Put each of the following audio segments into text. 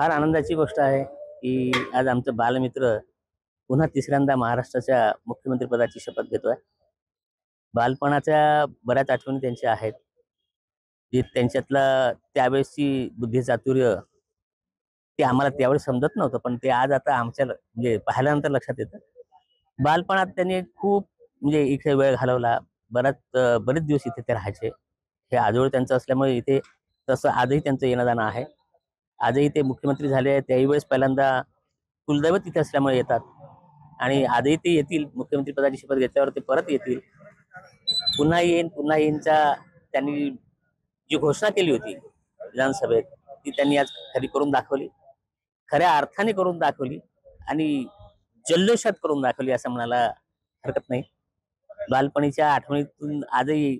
फार आनंदाची गोष्ट आहे की आज आमचा बालमित्र पुन्हा तिसऱ्यांदा महाराष्ट्राच्या मुख्यमंत्रीपदाची शपथ घेतोय. बालपणाच्या बऱ्याच आठवणी त्यांच्या आहेत. की त्यांच्यातलं त्यावेळेसची बुद्धिचातुर्य ते आम्हाला त्यावेळेस समजत नव्हतं, पण ते आज आता आमच्या म्हणजे पाहिल्यानंतर लक्षात येतं. बालपणात त्यांनी खूप म्हणजे इथे वेळ घालवला. बरेच दिवस इथे ते राहायचे. हे आजोळ त्यांचं असल्यामुळे इथे तसं आजही त्यांचं येणं-जाणं आहे. आजही ते मुख्यमंत्री झाले त्याही वेळेस पहिल्यांदा कुलदैवत तिथे असल्यामुळे येतात आणि आजही ते येतील. मुख्यमंत्रीपदाची शपथ घेतल्यावर ते परत येतील. पुन्हा येईन, पुन्हा येईनचा त्यांनी जी घोषणा केली होती विधानसभेत, ती त्यांनी आज खरी करून दाखवली. खऱ्या अर्थाने करून दाखवली आणि जल्लोषात करून दाखवली असं म्हणायला हरकत नाही. बालपणीच्या आठवणीतून आजही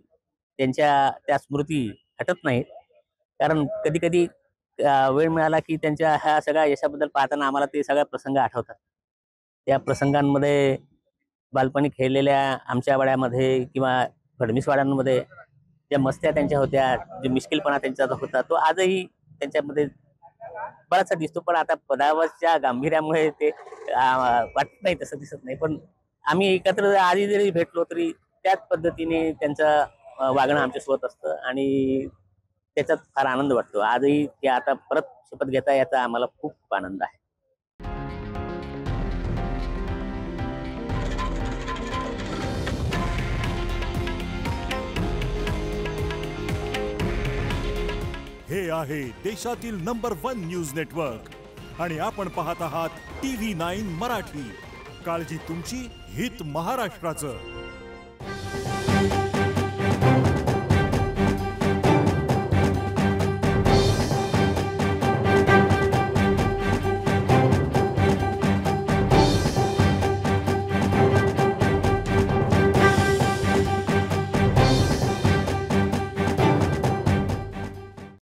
त्यांच्या त्या स्मृती हटत नाहीत. कारण कधी-कधी वेळ मिळाला की त्यांच्या ह्या सगळ्या यशाबद्दल पाहताना आम्हाला ते सगळे प्रसंग आठवतात. त्या प्रसंगांमध्ये बालपणी खेळलेल्या आमच्या वाड्यामध्ये किंवा फडणवीसवाड्यांमध्ये ज्या मस्त्या त्यांच्या होत्या, जो मिश्किलपणा त्यांचा होता, तो आजही त्यांच्यामध्ये बराचसा दिसतो. पण आता पदावरच्या गांभीर्यामुळे ते वाटत नाही, तसं दिसत नाही. पण आम्ही एकत्र आधी जरी भेटलो तरी त्याच पद्धतीने त्यांचं वागणं आमच्यासोबत असतं आणि त्याच्यात फार आनंद वाटतो. आजही ते आता परत शपथ घेता याचा आम्हाला खूप आनंद आहे. हे आहे देशातील नंबर 1 न्यूज नेटवर्क आणि आपण पाहत आहात TV9 मराठी. काळजी तुमची, हित महाराष्ट्राचं.